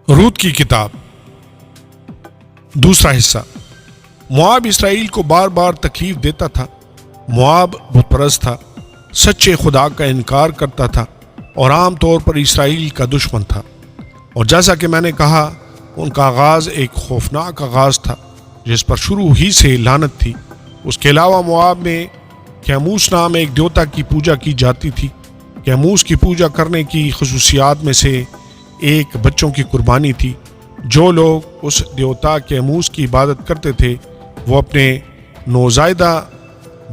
रूत की किताब दूसरा हिस्सा। मोआब इसराइल को बार बार तकलीफ देता था। मोआब बुतपरस्त था, सच्चे खुदा का इनकार करता था और आम तौर पर इसराइल का दुश्मन था। और जैसा कि मैंने कहा, उनका आगाज़ एक खौफनाक आगाज़ था जिस पर शुरू ही से लानत थी। उसके अलावा मोआब में कैमूस नाम एक देवता की पूजा की जाती थी। कैमूस की पूजा करने की खसूसियात में से एक बच्चों की कुर्बानी थी। जो लोग उस देवता कैमूस की इबादत करते थे वो अपने नौज़ायदा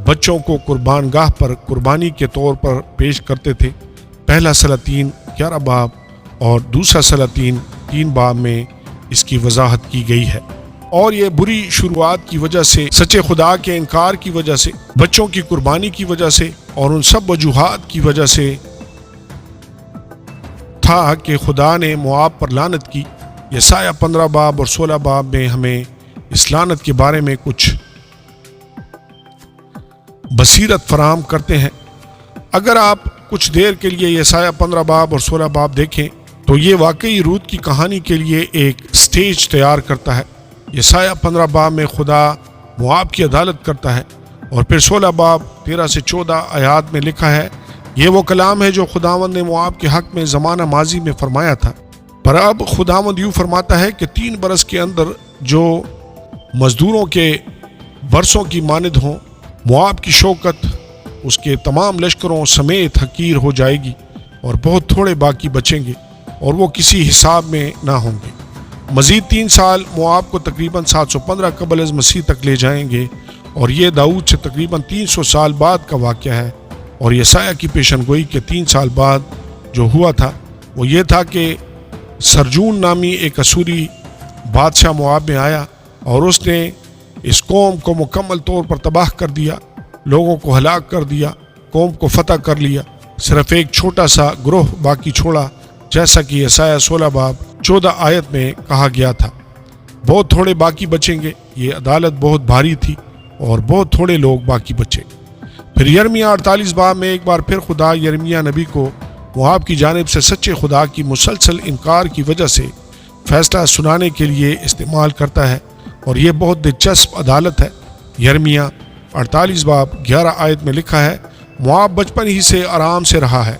बच्चों को कुर्बानगाह पर कुर्बानी के तौर पर पेश करते थे। पहला सलातीन 11 बाब और दूसरा सलातीन 3 बाब में इसकी वजाहत की गई है। और ये बुरी शुरुआत की वजह से, सच्चे खुदा के इनकार की वजह से, बच्चों की कुर्बानी की वजह से और उन सब वजूहात की वजह से था कि खुदा ने मोआब पर लानत की। यसाया 15 बाब और 16 बाब में हमें इस लानत के बारे में कुछ बसीरत फराहम करते हैं। अगर आप कुछ देर के लिए यसाया 15 बाब और 16 बाब देखें तो ये वाकई रूत की कहानी के लिए एक स्टेज तैयार करता है। यसाया 15 बाब में खुदा मोआब की अदालत करता है और फिर 16 बाब 13 से 14 आयात में लिखा है, ये वो कलाम है जो खुदावंद ने मोआब के हक में ज़माना माजी में फरमाया था। पर अब खुदावंद यूँ फरमाता है कि 3 बरस के अंदर जो मजदूरों के बरसों की मानिद हों, मोआब की शौकत उसके तमाम लश्करों समेत हकीर हो जाएगी और बहुत थोड़े बाकी बचेंगे और वो किसी हिसाब में ना होंगे। मज़ीद 3 साल मोआब को तकरीबन 715 क़ब्ल अज़ मसीह तक ले जाएंगे और ये दाऊद से तकरीबन 300 साल बाद का वाक़या है। और यसाया की पेशनगोई के 3 साल बाद जो हुआ था वो ये था कि सरजून नामी एक असूरी बादशाह मोआब में आया और उसने इस कौम को मुकम्मल तौर पर तबाह कर दिया, लोगों को हलाक कर दिया, कौम को फतह कर लिया। सिर्फ एक छोटा सा ग्रोह बाकी छोड़ा, जैसा कि यसाया 16 बाब 14 आयत में कहा गया था। बहुत थोड़े बाकी बचेंगे। ये अदालत बहुत भारी थी और बहुत थोड़े लोग बाकी बचे। फिर यिर्मयाह 48 बाब में एक बार फिर खुदा यिर्मयाह नबी को मोआब की जानिब से सच्चे खुदा की मुसलसल इनकार की वजह से फैसला सुनाने के लिए इस्तेमाल करता है और ये बहुत दिलचस्प अदालत है। यिर्मयाह 48 बाब 11 आयत में लिखा है, मोआब बचपन ही से आराम से रहा है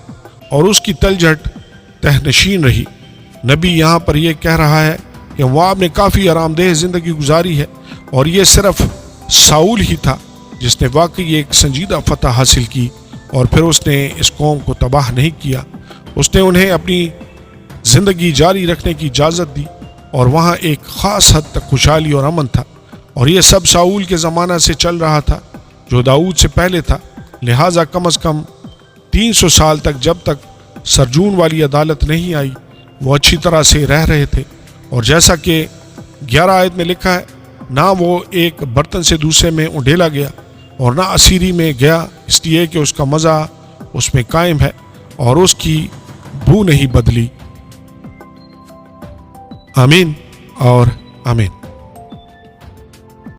और उसकी तलझट तहनशीन रही। नबी यहाँ पर यह कह रहा है कि मोआब ने काफ़ी आरामदेह ज़िंदगी गुजारी है और ये सिर्फ साउल ही था जिसने वाकई एक संजीदा फतह हासिल की और फिर उसने इस कौम को तबाह नहीं किया। उसने उन्हें अपनी ज़िंदगी जारी रखने की इजाज़त दी और वहाँ एक ख़ास हद तक खुशहाली और अमन था। और ये सब साउल के ज़माना से चल रहा था जो दाऊद से पहले था। लिहाजा कम अज़ कम 300 साल तक, जब तक सरजून वाली अदालत नहीं आई, वो अच्छी तरह से रह रहे थे। और जैसा कि 11 आयत में लिखा है, ना वो एक बर्तन से दूसरे में उंडेला गया और ना असीरी में गया, इसलिए कि उसका मज़ा उसमें कायम है और उसकी बू नहीं बदली। आमीन और आमीन।